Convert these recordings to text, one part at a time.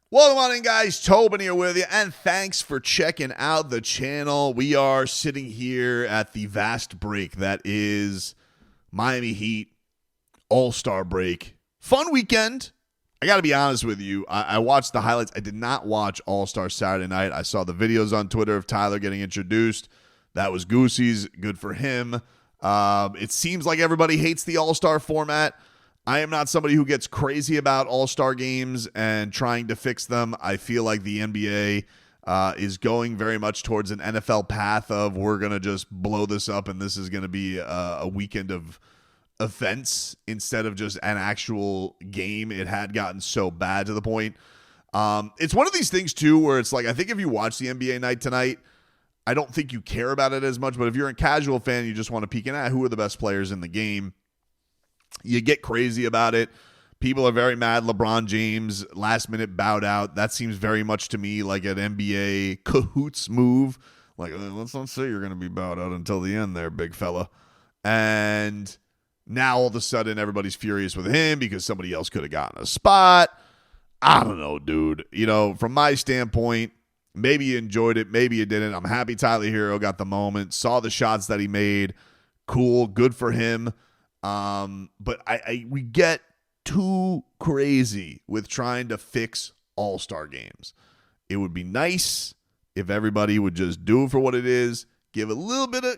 Welcome on in, guys. Tobin here with you, and thanks for checking out the channel. We are sitting here at the vast break that is Miami Heat All-Star break. Fun weekend. I got to be honest with you. I watched the highlights. I did not watch All-Star Saturday night. I saw the videos on Twitter of Tyler getting introduced. That was Goosey's. Good for him. It seems like everybody hates the All-Star format. I am not somebody who gets crazy about all-star games and trying to fix them. I feel like the NBA is going very much towards an NFL path of we're going to just blow this up and this is going to be a weekend of events instead of just an actual game. It had gotten so bad to the point. It's one of these things, too, where it's like I think if you watch the NBA night tonight, I don't think you care about it as much. But if you're a casual fan, you just want to peek in at who are the best players in the game. You get crazy about it. People are very mad. LeBron James last minute bowed out. That seems very much to me like an NBA cahoots move. Like, let's not say you're going to be bowed out until the end there, big fella. And now all of a sudden everybody's furious with him because somebody else could have gotten a spot. I don't know, dude. You know, from my standpoint, maybe you enjoyed it. Maybe you didn't. I'm happy Tyler Herro got the moment. Saw the shots that he made. Cool. Good for him. But we get too crazy with trying to fix all-star games. It would be nice if everybody would just do it for what it is, give a little bit of,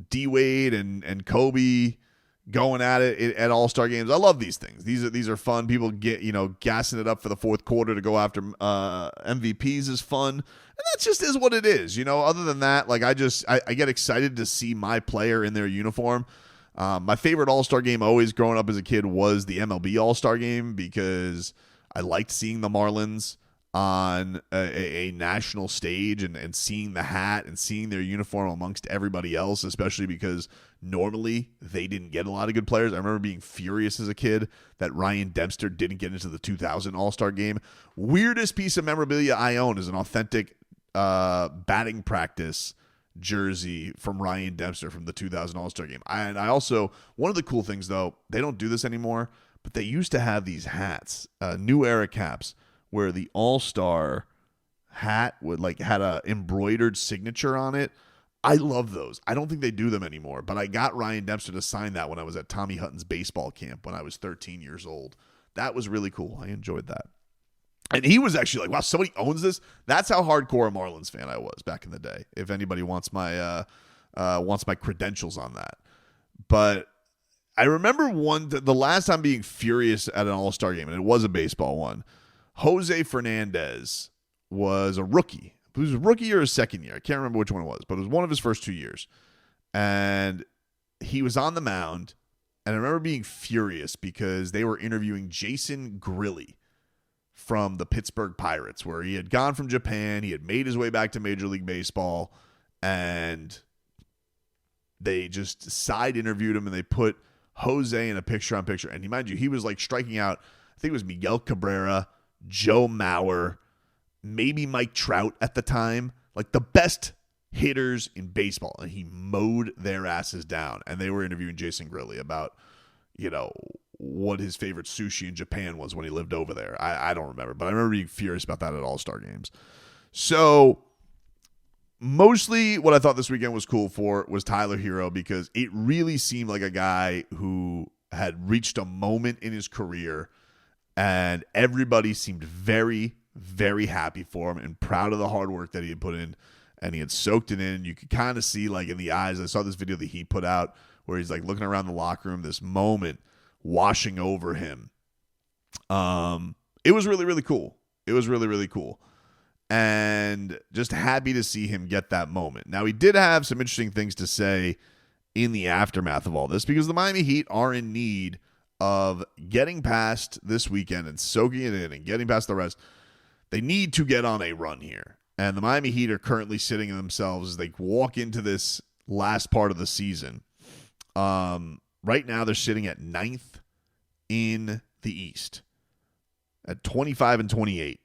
D-Wade and Kobe going at it at all-star games. I love these things. These are fun. People get, gassing it up for the fourth quarter to go after MVPs is fun. And that just is what it is. Other than that, like I get excited to see my player in their uniform. My favorite all-star game always growing up as a kid was the MLB all-star game because I liked seeing the Marlins on a national stage and seeing the hat and seeing their uniform amongst everybody else, especially because normally they didn't get a lot of good players. I remember being furious as a kid that Ryan Dempster didn't get into the 2000 All-Star game. Weirdest piece of memorabilia I own is an authentic batting practice jersey from Ryan Dempster from the 2000 All-Star game. And I also, one of the cool things though, they don't do this anymore, but they used to have these hats, new era caps, where the All-Star hat had a embroidered signature on it. I love those. I don't think they do them anymore, but I got Ryan Dempster to sign that when I was at Tommy Hutton's baseball camp when I was 13 years old. That was really cool. I enjoyed that. And he was actually like, wow, somebody owns this? That's how hardcore a Marlins fan I was back in the day, if anybody wants my credentials on that. But I remember the last time being furious at an All-Star game, and it was a baseball one. Jose Fernandez was a rookie. It was a rookie or his second year. I can't remember which one it was, but it was one of his first 2 years. And he was on the mound, and I remember being furious because they were interviewing Jason Grilli from the Pittsburgh Pirates, where he had gone from Japan. He had made his way back to Major League Baseball, and they just side interviewed him, and they put Jose in a picture-on-picture. And mind you, he was like striking out, I think it was Miguel Cabrera, Joe Mauer, maybe Mike Trout at the time, like the best hitters in baseball, and he mowed their asses down. And they were interviewing Jason Grilli about, what his favorite sushi in Japan was when he lived over there. I don't remember, but I remember being furious about that at All-Star games. So mostly what I thought this weekend was cool for was Tyler Herro, because it really seemed like a guy who had reached a moment in his career, and everybody seemed very, very happy for him and proud of the hard work that he had put in, and he had soaked it in. You could kind of see, like, in the eyes. I saw this video that he put out where he's, like, looking around the locker room, this moment washing over him. It was really, really cool. It was really, really cool. And just happy to see him get that moment. Now, he did have some interesting things to say in the aftermath of all this, because the Miami Heat are in need of getting past this weekend and soaking it in and getting past the rest. They need to get on a run here. And the Miami Heat are currently sitting in themselves as they walk into this last part of the season. Right now, they're sitting at 9th in the East at 25-28.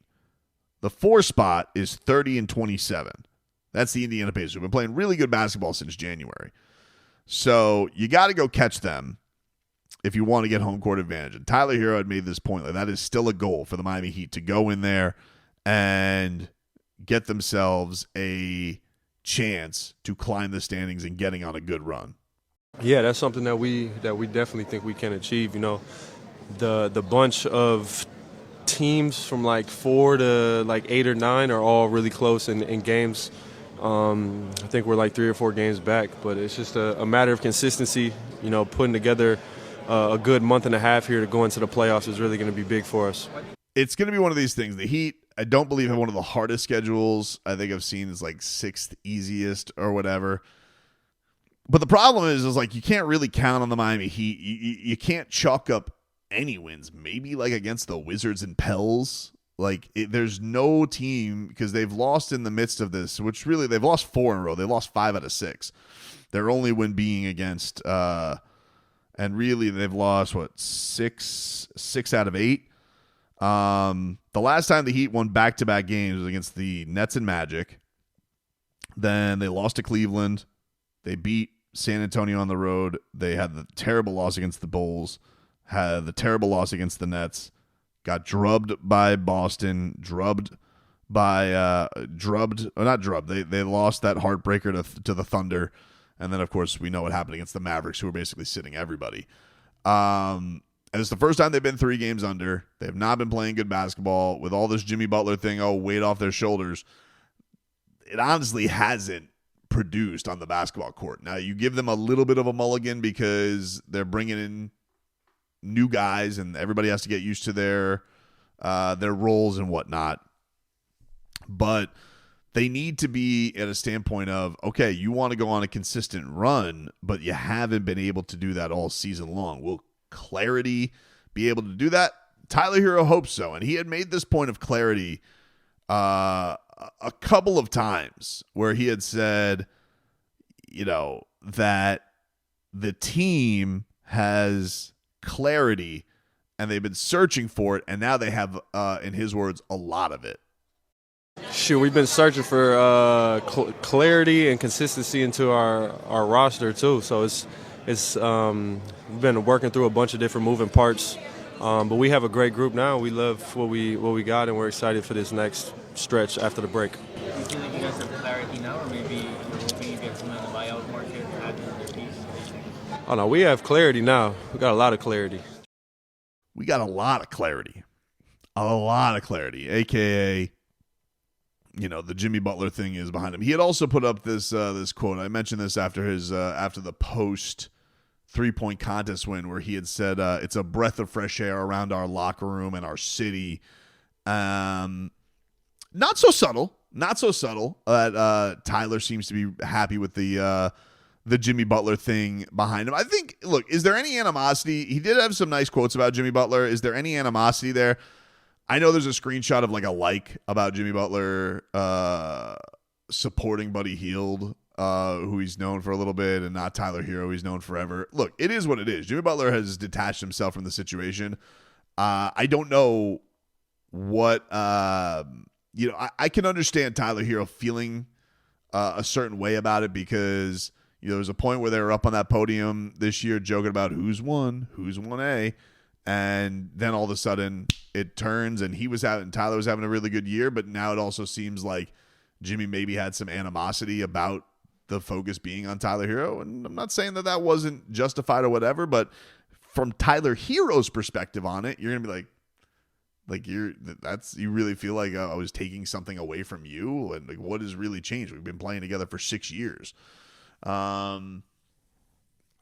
The 4 spot is 30-27. That's the Indiana Pacers, who've been playing really good basketball since January. So you got to go catch them. if you want to get home court advantage. And Tyler Herro had made this point. Like, that is still a goal for the Miami Heat to go in there and get themselves a chance to climb the standings and getting on a good run. Yeah, that's something that we definitely think we can achieve. You know, the bunch of teams from like 4 to like 8 or 9 are all really close in games. I think we're like 3 or 4 games back, but it's just a matter of consistency. You know, putting together a good month and a half here to go into the playoffs is really going to be big for us. It's going to be one of these things. The Heat, I don't believe, have one of the hardest schedules I think I've seen. Is like 6th easiest or whatever. But the problem is like you can't really count on the Miami Heat. You can't chalk up any wins. Maybe like against the Wizards and Pels. Like there's no team, because they've lost in the midst of this, which really they've lost 4 in a row. They lost 5 out of 6. Their only win being against, and really they've lost six out of 8. The last time the Heat won back-to-back games was against the Nets and Magic. Then they lost to Cleveland. They beat San Antonio on the road. They had the terrible loss against the Bulls. Had the terrible loss against the Nets. Got drubbed by Boston. They lost that heartbreaker to the Thunder. And then, of course, we know what happened against the Mavericks, who were basically sitting everybody. And it's the first time they've been 3 games under. They have not been playing good basketball. With all this Jimmy Butler thing, weight off their shoulders, it honestly hasn't produced on the basketball court. Now, you give them a little bit of a mulligan because they're bringing in new guys and everybody has to get used to their roles and whatnot. But they need to be at a standpoint of, okay, you want to go on a consistent run, but you haven't been able to do that all season long. Will clarity be able to do that? Tyler Herro hopes so. And he had made this point of clarity a couple of times where he had said, you know, that the team has clarity and they've been searching for it, and now they have, in his words, a lot of it. Sure, we've been searching for clarity and consistency into our roster too. So it's we've been working through a bunch of different moving parts, but we have a great group now. We love what we got, and we're excited for this next stretch after the break. Do you feel like you guys have clarity now, or maybe you're hoping you get some in the buyout market to add to their piece? Oh no, we have clarity now. We got a lot of clarity. We got a lot of clarity. A lot of clarity, a.k.a., you know, the Jimmy Butler thing is behind him. He had also put up this quote. I mentioned this after the post 3-point contest win, where he had said, "It's a breath of fresh air around our locker room and our city." Not so subtle that Tyler seems to be happy with the Jimmy Butler thing behind him. I think, look, is there any animosity? He did have some nice quotes about Jimmy Butler. Is there any animosity there? I know there's a screenshot of like a about Jimmy Butler supporting Buddy Hield, who he's known for a little bit, and not Tyler Herro, he's known forever. Look, it is what it is. Jimmy Butler has detached himself from the situation. I don't know what I can understand Tyler Herro feeling a certain way about it, because there was a point where they were up on that podium this year joking about who's 1A. And then all of a sudden it turns, and Tyler was having a really good year, but now it also seems like Jimmy maybe had some animosity about the focus being on Tyler Herro. And I'm not saying that wasn't justified or whatever, but from Tyler Herro's perspective on it, you're going to be like you really feel like I was taking something away from you, and like, what has really changed? We've been playing together for 6 years.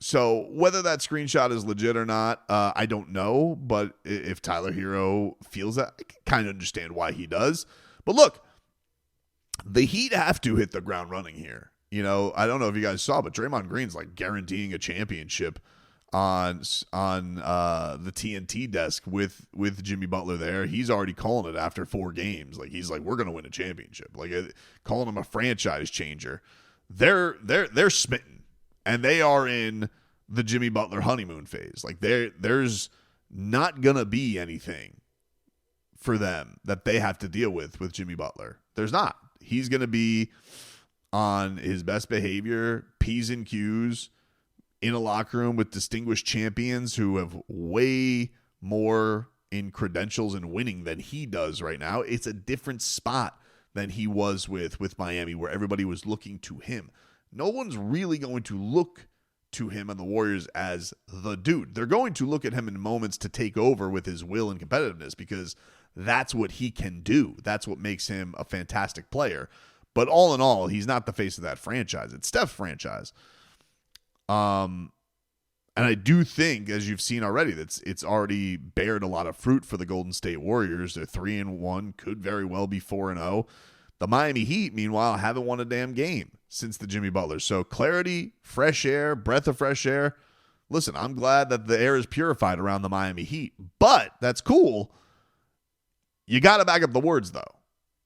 So whether that screenshot is legit or not, I don't know. But if Tyler Herro feels that, I can kind of understand why he does. But look, the Heat have to hit the ground running here. I don't know if you guys saw, but Draymond Green's like guaranteeing a championship on the TNT desk with Jimmy Butler there. He's already calling it after 4 games. Like, he's like, we're going to win a championship. Like, calling him a franchise changer. They're smitten. And they are in the Jimmy Butler honeymoon phase. Like, there's not going to be anything for them that they have to deal with Jimmy Butler. There's not. He's going to be on his best behavior, P's and Q's, in a locker room with distinguished champions who have way more in credentials and winning than he does right now. It's a different spot than he was with Miami, where everybody was looking to him. No one's really going to look to him and the Warriors as the dude. They're going to look at him in moments to take over with his will and competitiveness, because that's what he can do. That's what makes him a fantastic player. But all in all, he's not the face of that franchise. It's Steph's franchise. And I do think, as you've seen already, that it's already bared a lot of fruit for the Golden State Warriors. They're 3-1, could very well be 4-0. The Miami Heat, meanwhile, haven't won a damn game since the Jimmy Butler. So clarity, fresh air, breath of fresh air. Listen, I'm glad that the air is purified around the Miami Heat. But that's cool. You got to back up the words, though.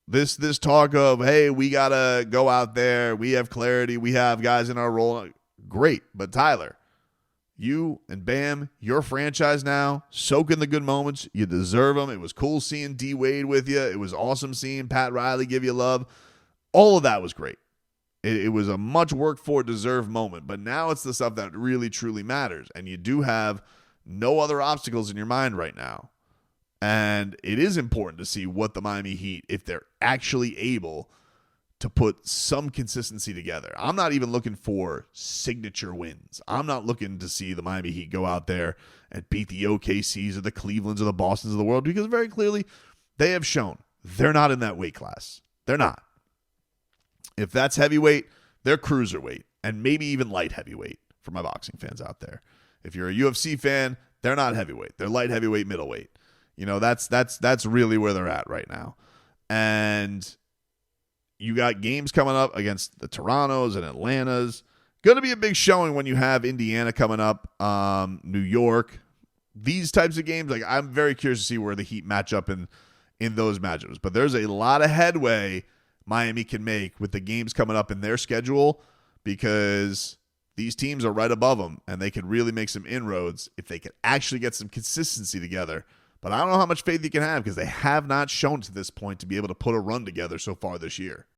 This talk of, hey, we got to go out there. We have clarity. We have guys in our role. Great. But Tyler, you and Bam, your franchise now, soak in the good moments. You deserve them. It was cool seeing D Wade with you. It was awesome seeing Pat Riley give you love. All of that was great. It was a much worked for, deserved moment. But now it's the stuff that really, truly matters. And you do have no other obstacles in your mind right now. And it is important to see what the Miami Heat, if they're actually able to put some consistency together. I'm not even looking for signature wins. I'm not looking to see the Miami Heat go out there and beat the OKCs or the Clevelands or the Bostons of the world, because very clearly they have shown they're not in that weight class. They're not. If that's heavyweight, they're cruiserweight and maybe even light heavyweight for my boxing fans out there. If you're a UFC fan, they're not heavyweight. They're light heavyweight, middleweight. You know, that's really where they're at right now. And you got games coming up against the Torontos and Atlantas. Going to be a big showing when you have Indiana coming up, New York. These types of games, like, I'm very curious to see where the Heat match up in those matchups. But there's a lot of headway Miami can make with the games coming up in their schedule, because these teams are right above them, and they could really make some inroads if they could actually get some consistency together. But I don't know how much faith you can have, because they have not shown to this point to be able to put a run together so far this year.